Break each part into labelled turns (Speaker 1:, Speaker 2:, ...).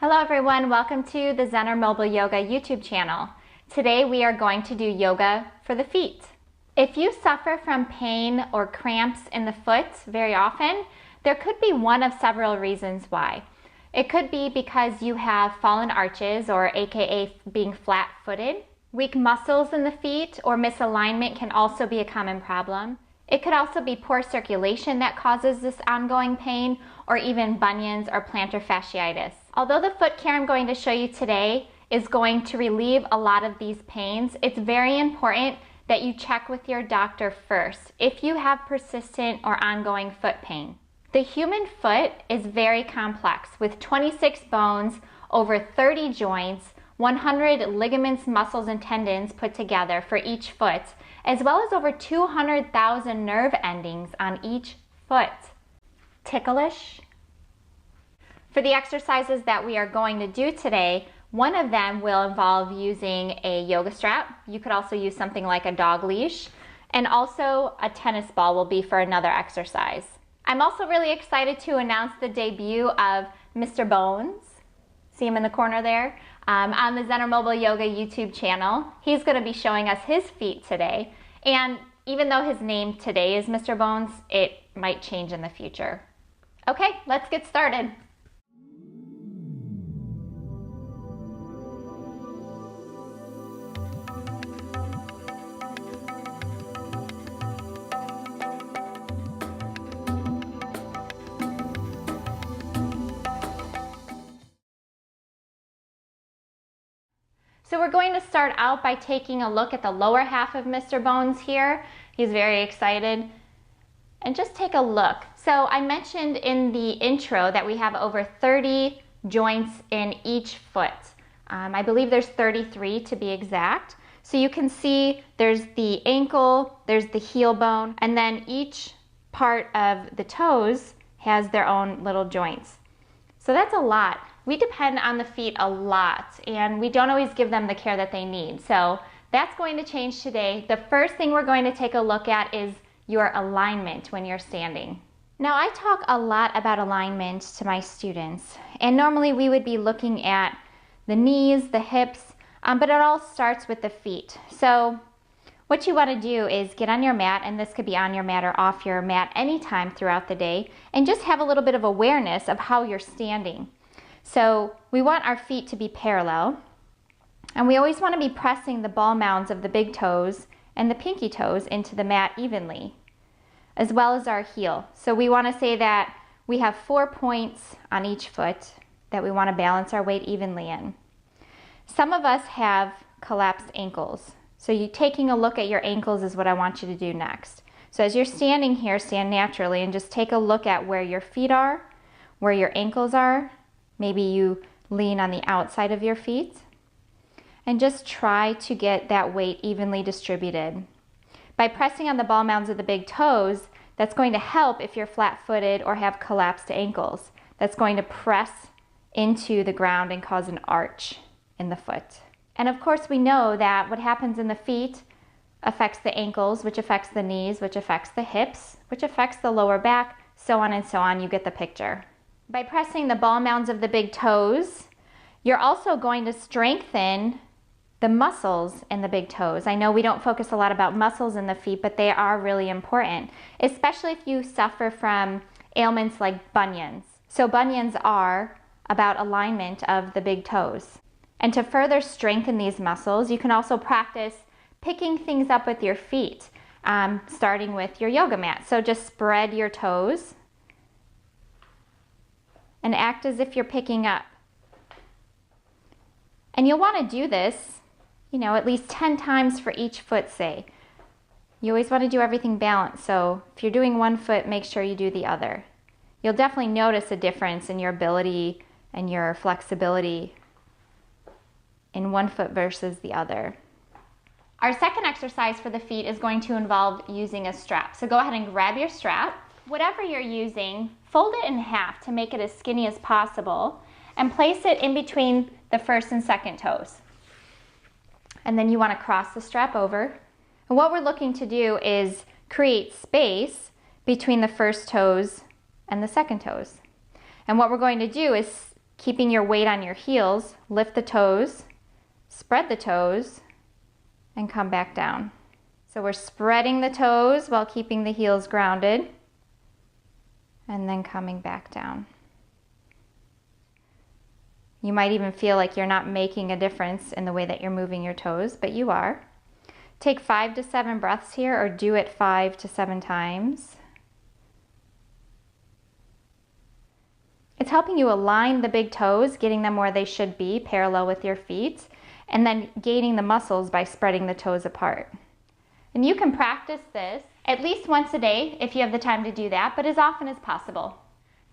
Speaker 1: Hello everyone, welcome to the ZENner Mobile Yoga YouTube channel. Today we are going to do yoga for the feet. If you suffer from pain or cramps in the foot very often, there could be one of several reasons why. It could be because you have fallen arches, or aka being flat-footed. Weak muscles in the feet or misalignment can also be a common problem. It could also be poor circulation that causes this ongoing pain, or even bunions or plantar fasciitis. Although the foot care I'm going to show you today is going to relieve a lot of these pains, it's very important that you check with your doctor first if you have persistent or ongoing foot pain. The human foot is very complex with 26 bones, over 30 joints, 100 ligaments, muscles, and tendons put together for each foot, as well as over 200,000 nerve endings on each foot. Ticklish? For the exercises that we are going to do today, one of them will involve using a yoga strap. You could also use something like a dog leash, and also a tennis ball will be for another exercise. I'm also really excited to announce the debut of Mr. Bones. See him in the corner there? On the ZENner Mobile Yoga YouTube channel. He's going to be showing us his feet today. And even though his name today is Mr. Bones, it might change in the future. Okay, let's get started. So we're going to start out by taking a look at the lower half of Mr. Bones here. He's very excited. And just take a look. So I mentioned in the intro that we have over 30 joints in each foot. I believe there's 33 to be exact. So you can see there's the ankle, there's the heel bone, and then each part of the toes has their own little joints. So that's a lot. We depend on the feet a lot, and we don't always give them the care that they need. So that's going to change today. The first thing we're going to take a look at is your alignment when you're standing. Now, I talk a lot about alignment to my students, and normally we would be looking at the knees, the hips, but it all starts with the feet. So what you want to do is get on your mat, and this could be on your mat or off your mat anytime throughout the day, and just have a little bit of awareness of how you're standing. So we want our feet to be parallel, and we always want to be pressing the ball mounds of the big toes and the pinky toes into the mat evenly, as well as our heel. So we want to say that we have 4 points on each foot that we want to balance our weight evenly in. Some of us have collapsed ankles. So you taking a look at your ankles is what I want you to do next. So as you're standing here, stand naturally and just take a look at where your feet are, where your ankles are. Maybe you lean on the outside of your feet, and just try to get that weight evenly distributed. By pressing on the ball mounds of the big toes, that's going to help if you're flat-footed or have collapsed ankles. That's going to press into the ground and cause an arch in the foot. And of course, we know that what happens in the feet affects the ankles, which affects the knees, which affects the hips, which affects the lower back, so on and so on. You get the picture. By pressing the ball mounds of the big toes, you're also going to strengthen the muscles in the big toes. I know we don't focus a lot about muscles in the feet, but they are really important, especially if you suffer from ailments like bunions. So bunions are about alignment of the big toes. And to further strengthen these muscles, you can also practice picking things up with your feet, starting with your yoga mat. So just spread your toes and act as if you're picking up. And you'll want to do this, at least 10 times for each foot, say. You always want to do everything balanced, so if you're doing one foot, make sure you do the other. You'll definitely notice a difference in your ability and your flexibility in one foot versus the other. Our second exercise for the feet is going to involve using a strap. So go ahead and grab your strap. Whatever you're using, fold it in half to make it as skinny as possible and place it in between the first and second toes. And then you want to cross the strap over. And what we're looking to do is create space between the first toes and the second toes. And what we're going to do is keeping your weight on your heels, lift the toes, spread the toes, and come back down. So we're spreading the toes while keeping the heels grounded, and then coming back down. You might even feel like you're not making a difference in the way that you're moving your toes, but you are. Take 5 to 7 breaths here, or do it 5 to 7 times. It's helping you align the big toes, getting them where they should be, parallel with your feet, and then gaining the muscles by spreading the toes apart. And you can practice this at least once a day if you have the time to do that, but as often as possible.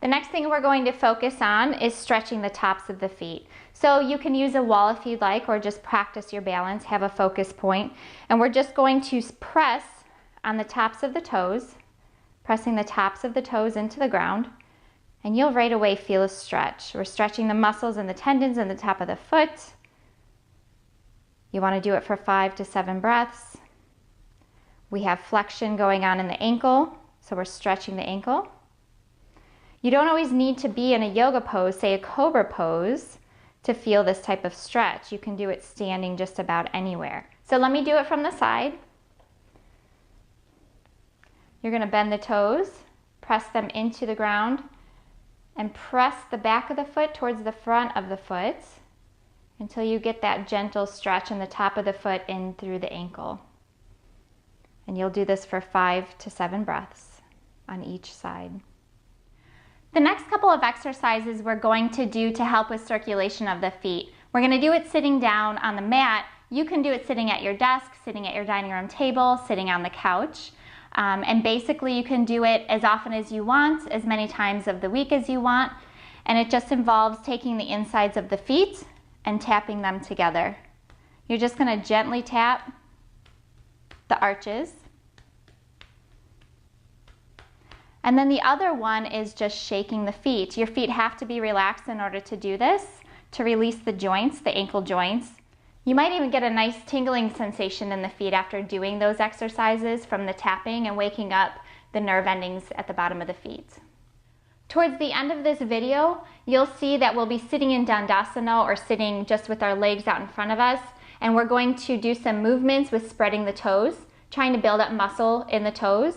Speaker 1: The next thing we're going to focus on is stretching the tops of the feet. So you can use a wall if you'd like, or just practice your balance, have a focus point. And we're just going to press on the tops of the toes, pressing the tops of the toes into the ground, and you'll right away feel a stretch. We're stretching the muscles and the tendons in the top of the foot. You want to do it for 5 to 7 breaths. We have flexion going on in the ankle, so we're stretching the ankle. You don't always need to be in a yoga pose, say a cobra pose, to feel this type of stretch. You can do it standing just about anywhere. So let me do it from the side. You're going to bend the toes, press them into the ground, and press the back of the foot towards the front of the foot until you get that gentle stretch in the top of the foot in through the ankle. And you'll do this for 5 to 7 breaths on each side. The next couple of exercises we're going to do to help with circulation of the feet. We're going to do it sitting down on the mat. You can do it sitting at your desk, sitting at your dining room table, sitting on the couch. And basically you can do it as often as you want, as many times of the week as you want. And it just involves taking the insides of the feet and tapping them together. You're just going to gently tap the arches. And then the other one is just shaking the feet. Your feet have to be relaxed in order to do this, to release the joints, the ankle joints. You might even get a nice tingling sensation in the feet after doing those exercises from the tapping and waking up the nerve endings at the bottom of the feet. Towards the end of this video, you'll see that we'll be sitting in Dandasana, or sitting just with our legs out in front of us, and we're going to do some movements with spreading the toes, trying to build up muscle in the toes.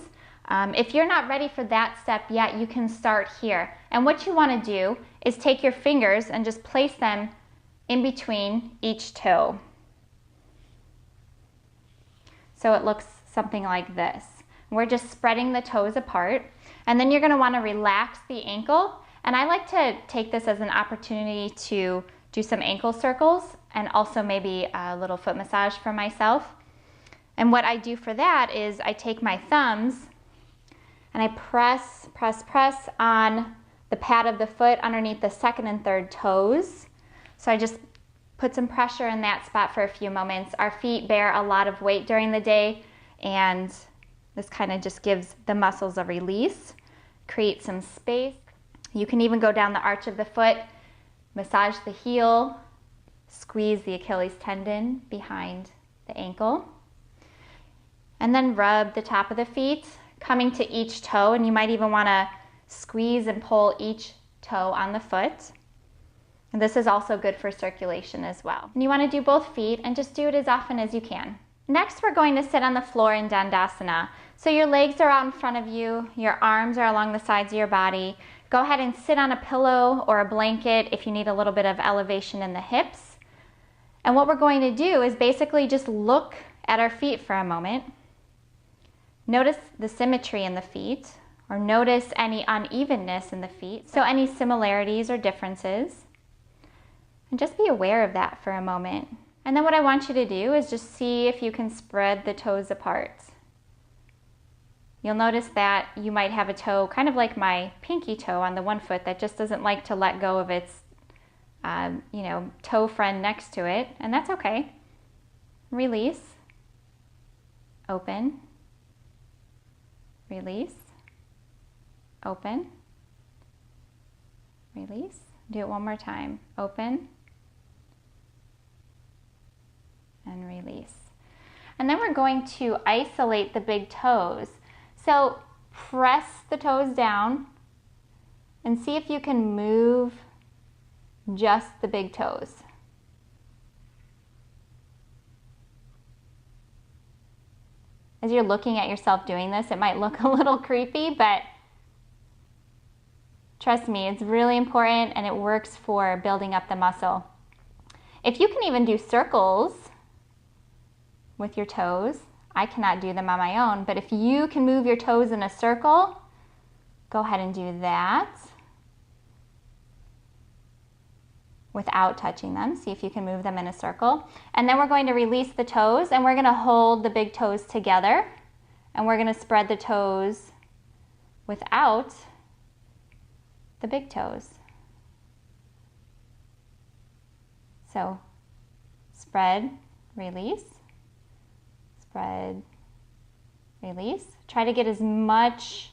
Speaker 1: If you're not ready for that step yet, you can start here. And what you want to do is take your fingers and just place them in between each toe. So it looks something like this. We're just spreading the toes apart, and then you're going to want to relax the ankle. And I like to take this as an opportunity to do some ankle circles and also maybe a little foot massage for myself. And what I do for that is I take my thumbs and I press on the pad of the foot underneath the second and third toes. So I just put some pressure in that spot for a few moments. Our feet bear a lot of weight during the day, and this kind of just gives the muscles a release, create some space. You can even go down the arch of the foot, massage the heel, squeeze the Achilles tendon behind the ankle, and then rub the top of the feet, coming to each toe, and you might even want to squeeze and pull each toe on the foot. And this is also good for circulation as well. And you want to do both feet, and just do it as often as you can. Next, we're going to sit on the floor in Dandasana. So your legs are out in front of you, your arms are along the sides of your body. Go ahead and sit on a pillow or a blanket if you need a little bit of elevation in the hips. And what we're going to do is basically just look at our feet for a moment. Notice the symmetry in the feet, or notice any unevenness in the feet, so any similarities or differences. And just be aware of that for a moment. And then what I want you to do is just see if you can spread the toes apart. You'll notice that you might have a toe, kind of like my pinky toe on the one foot, that just doesn't like to let go of its toe friend next to it, and that's okay. Release, open, release, open, release. Do it one more time. Open and release. And then we're going to isolate the big toes. So press the toes down and see if you can move just the big toes. As you're looking at yourself doing this, it might look a little creepy, but trust me, it's really important and it works for building up the muscle. If you can even do circles with your toes, I cannot do them on my own, but if you can move your toes in a circle, go ahead and do that without touching them. See if you can move them in a circle. And then we're going to release the toes and we're going to hold the big toes together and we're going to spread the toes without the big toes. So spread, release, spread, release. Try to get as much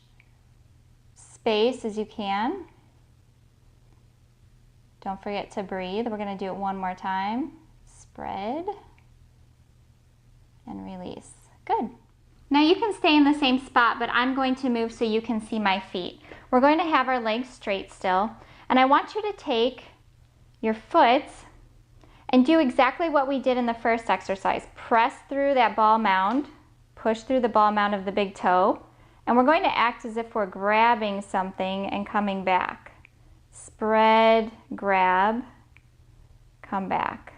Speaker 1: space as you can. Don't forget to breathe. We're going to do it one more time. Spread and release. Good. Now you can stay in the same spot, but I'm going to move so you can see my feet. We're going to have our legs straight still, and I want you to take your foot and do exactly what we did in the first exercise. Press through that ball mound, push through the ball mound of the big toe, and we're going to act as if we're grabbing something and coming back. Spread, grab, come back.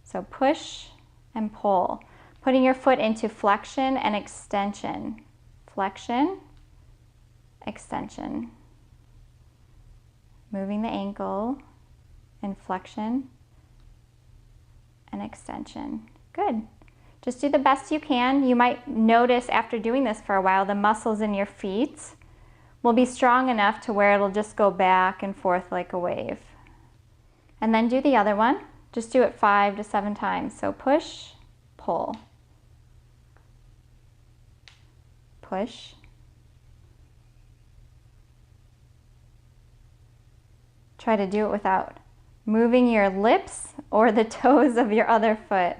Speaker 1: So push and pull, putting your foot into flexion and extension. Flexion, extension. Moving the ankle in flexion and extension. Good. Just do the best you can. You might notice after doing this for a while, the muscles in your feet will be strong enough to where it'll just go back and forth like a wave. And then do the other one. Just do it 5 to 7 times. So push, pull, push, try to do it without moving your lips or the toes of your other foot.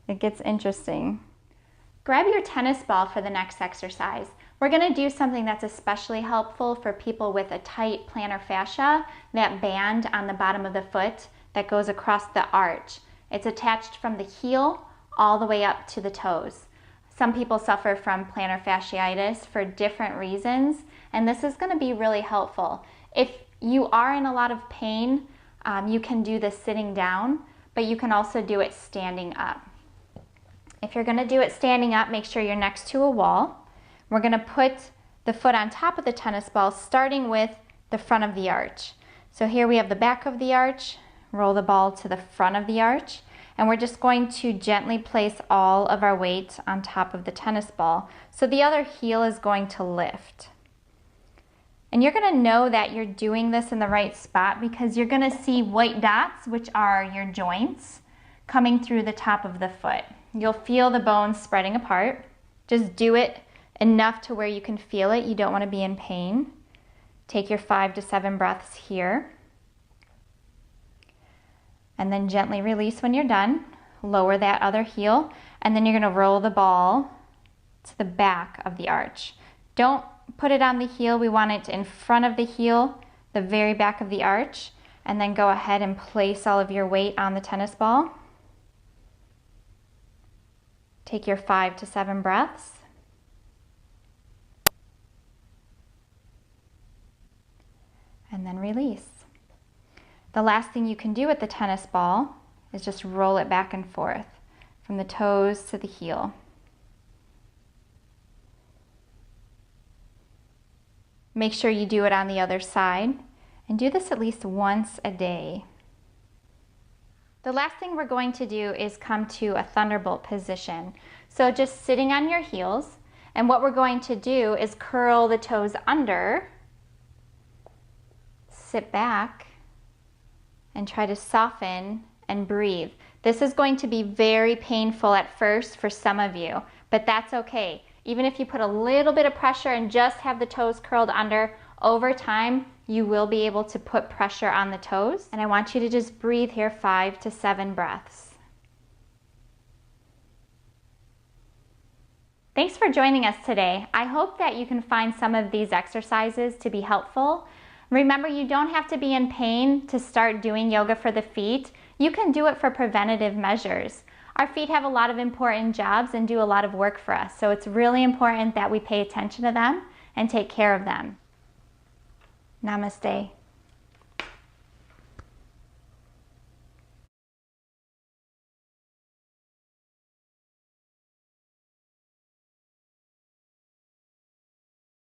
Speaker 1: It gets interesting. Grab your tennis ball for the next exercise. We're going to do something that's especially helpful for people with a tight plantar fascia, that band on the bottom of the foot that goes across the arch. It's attached from the heel all the way up to the toes. Some people suffer from plantar fasciitis for different reasons, and this is going to be really helpful. If you are in a lot of pain, you can do this sitting down, but you can also do it standing up. If you're going to do it standing up, make sure you're next to a wall. We're going to put the foot on top of the tennis ball, starting with the front of the arch. So here we have the back of the arch, roll the ball to the front of the arch, and we're just going to gently place all of our weight on top of the tennis ball. So the other heel is going to lift. And you're going to know that you're doing this in the right spot because you're going to see white dots, which are your joints, coming through the top of the foot. You'll feel the bones spreading apart. Just do it enough to where you can feel it. You don't want to be in pain. Take your 5 to 7 breaths here. And then gently release when you're done. Lower that other heel. And then you're going to roll the ball to the back of the arch. Don't put it on the heel. We want it in front of the heel, the very back of the arch. And then go ahead and place all of your weight on the tennis ball. Take your 5 to 7 breaths. And then release. The last thing you can do with the tennis ball is just roll it back and forth from the toes to the heel. Make sure you do it on the other side and do this at least once a day. The last thing we're going to do is come to a Thunderbolt position. So just sitting on your heels, and what we're going to do is curl the toes under, sit back, and try to soften and breathe. This is going to be very painful at first for some of you, but that's okay. Even if you put a little bit of pressure and just have the toes curled under, over time, you will be able to put pressure on the toes. And I want you to just breathe here 5 to 7 breaths. Thanks for joining us today. I hope that you can find some of these exercises to be helpful. Remember, you don't have to be in pain to start doing yoga for the feet. You can do it for preventative measures. Our feet have a lot of important jobs and do a lot of work for us, so it's really important that we pay attention to them and take care of them. Namaste.